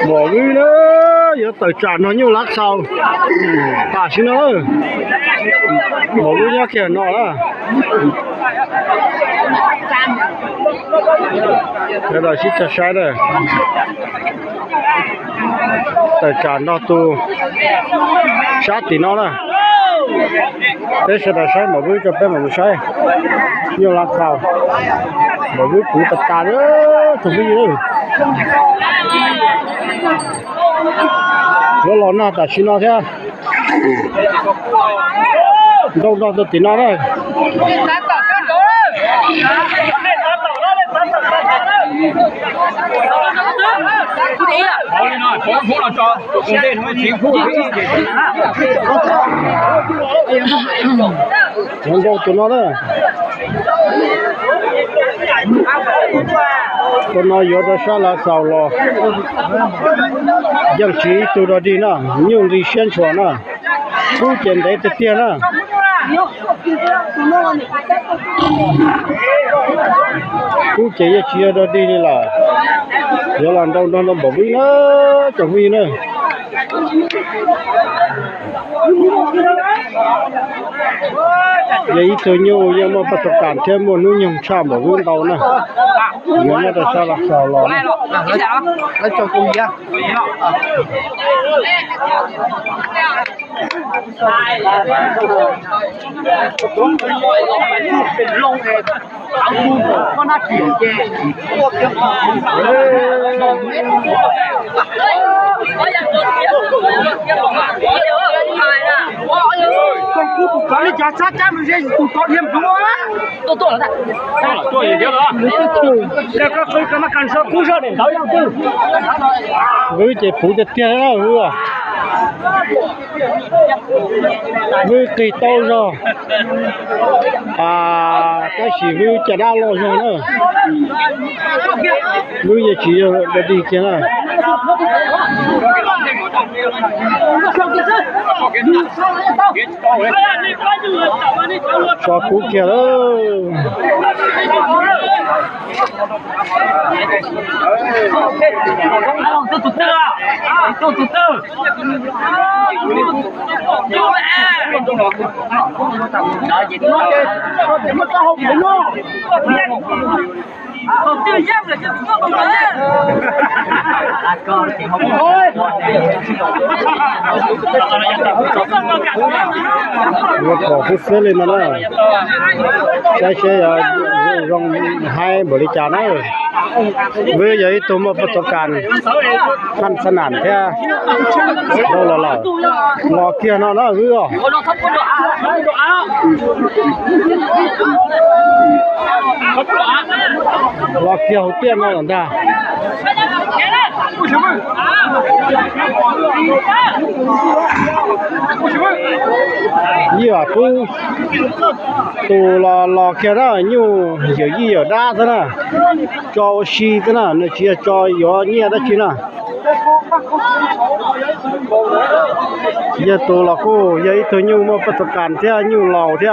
bỏ vui nữa giờ tới trả nó nhiều lát sau cả xin nó bỏ vui nhá kìa nó đó cái đó xích cho sai đây tới trả nó tu sát thì nó nè thế sẽ là sai bỏ vui cho bé mà sai nhiều lát sau bỏ vui cũng tất cả nữa chuẩn bị nữa nó lon na ta xin nó thế đâu đâu tôi tin nó đây đâu đâu tụi nó đây tụi nó vô đó sao là sao lo dân trí tụi nó đi nè nhưng đi xuyên chuột nè thu tiền đấy từ tiền nè thu tiền chia đó đi là giờ làm đâu nó bỏ vi nữa chẳng vi nữa vậy tôi nhiều nhưng mà bắt đầu cảm thêm một núi nhung sao mà vươn đầu nè nhớ là sao là sao lo lấy cho tôi ra con nó chuyển về con cú của cái này chả sát cha mình sẽ tụt tọt hiểm đúng không á? Tôi là tôi gì thế đó? Để các khơi cái mắt cảnh sát cú ra để tới nhau chứ. Với chế phụ chết tiền đó hứa. Với kỳ tàu rồi. Cái gì với chả đau lo rồi nữa. Với giờ chỉ để đi kia này. Cho cú kia đó tôi tụt còn chưa dám là chưa có con nữa. Con thì không thôi. Nó có phút xíu lên mà nó. Cái rong hai bữa đi chả nó. Với vậy tôi mà bắt đầu càn khăn sân nản thế. Đâu là ngõ kia nó hư à. Lo kia hậu tiên nó làm ta nhiều tu lo kia đó nhiều gì ở đa thế nè cho xì thế nè nó chỉ cho gió nhẹ đó chứ nè giờ tu là cô vậy thôi nhiều mà bắt đầu càn thế nhiều lò thế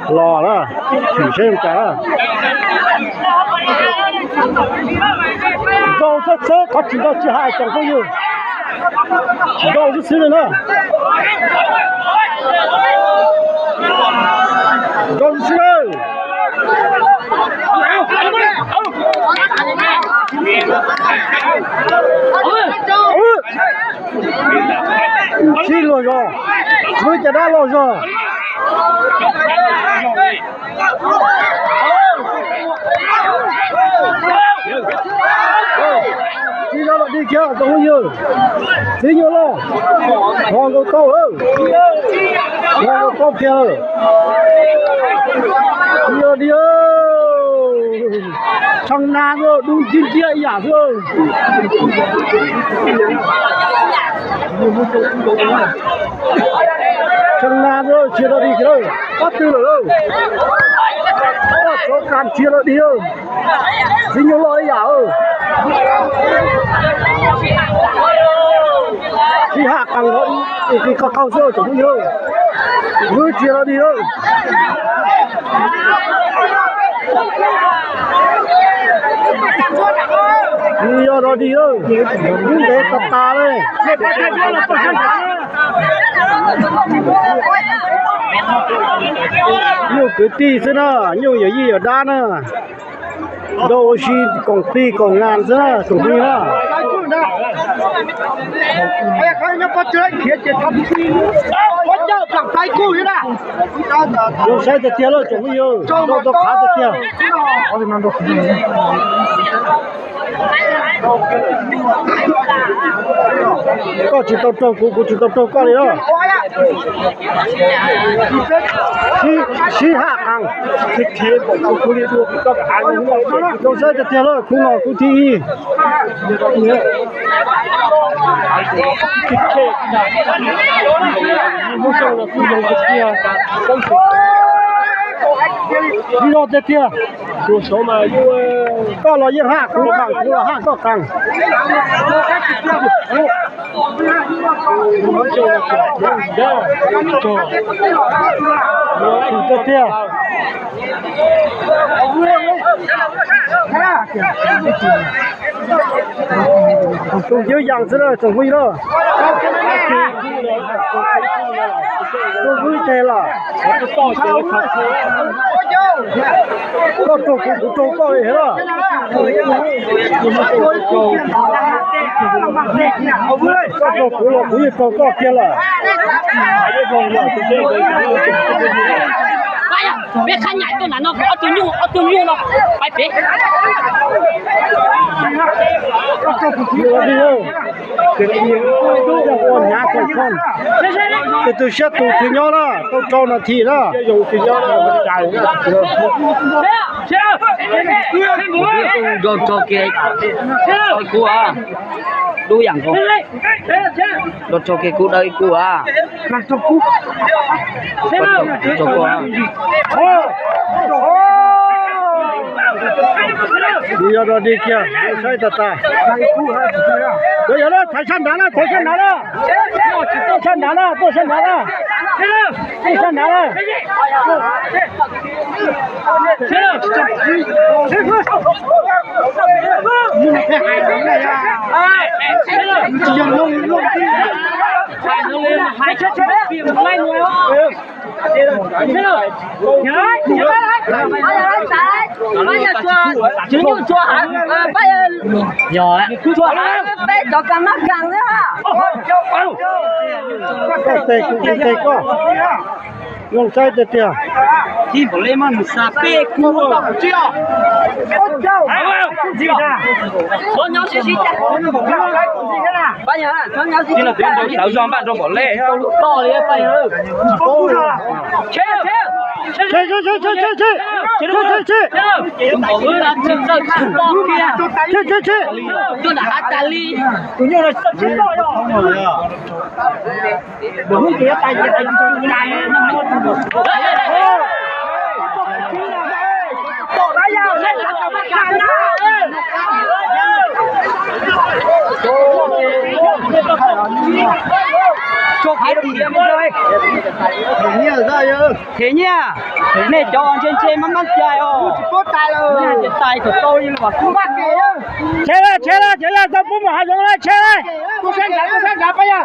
lò đó chỉ xem cả đó câu rất sớm có chỉ có chỉ hai chẳng có nhiều câu rất sớm nữa câu rất sớm xin lỗi rồi với chả đã lỗi rồi đi ra đi kia tôi nhiều đi nhiều lo hoàng có câu ơi hoàng có câu kia đi thằng nào rồi đúng chín kia giả rồi thằng nào rồi chia ra đi kia rồi bắt tư rồi số cam chia ra đi ơi dính nhiều lo giả ơi khi hạ càng nó thì cao sơ chẳng nhiều cứ chia ra đi ơi นี่ยอดดีเอ้ยนี่เด็กตาเลยnhiều cái tí thế nào nhiều giờ gì ở đa nữa đâu xí còn tí còn ngàn thế nào còn tí nữa ai khai nó có chơi thiệt thiệt thật có nhau chẳng tay cũ thế nào đâu sai được tiền rồi chuẩn bị rồi đâu đâu khá được tiền có thể làm được có chỉ tập trung cũng chỉ tập trung có đi đó xí hạ hàng thiết kế của tàu khu đi được các hàng đâu sai được tiền rồi cũng nào cũng thi đi đâu thế kia cuộc sống mà có lo yên hạ cũng càng cũng là hạ có càng tôi dưới dòng thế rồi chẳng vui đâu tôi vui thế là có trâu cũng trâu có gì hết à có trâu cũng là cũng trâu có kia là别看伢都难了，我都用了，白别。tôi sẽ tụ thì nhau đó, tôi cho nó thì đó, dùng thì nhau đó, mình chạy rồi cho kia, cô à, đu dạng không? Rồi cho kia cô đây cô à, cho cô à. đi ra đi kia, sai ta. Bây giờ đó, thay chân đá đó, tôi chân đá đó, tôi chân đá đó. bây giờ chùa hả? Bây giờ chùa hả? Bây giờ cầm mắt gần nữa hả? có Long sai được chưa? Thì bỏ lên mà sa bê cua. Cho nhau xí xí chắc. Bây giờ cho nhau xí. Thì là tuyến đầu do bạn cho bỏ lê. To đi bây giờ. Chết. Bỏ ơi là chân rơi to kia. Chết. Tôi đã hát ta ly. tự nhiên là chết rồi đúng kia tay cho cái gì em ơi thế nhá thế này cho anh trên mắt mắt dài có tay rồi cái tay của tôi nhưng mà không bắt chết là tao cũng mà hai giống lại chết đây cô sang gặp bây giờ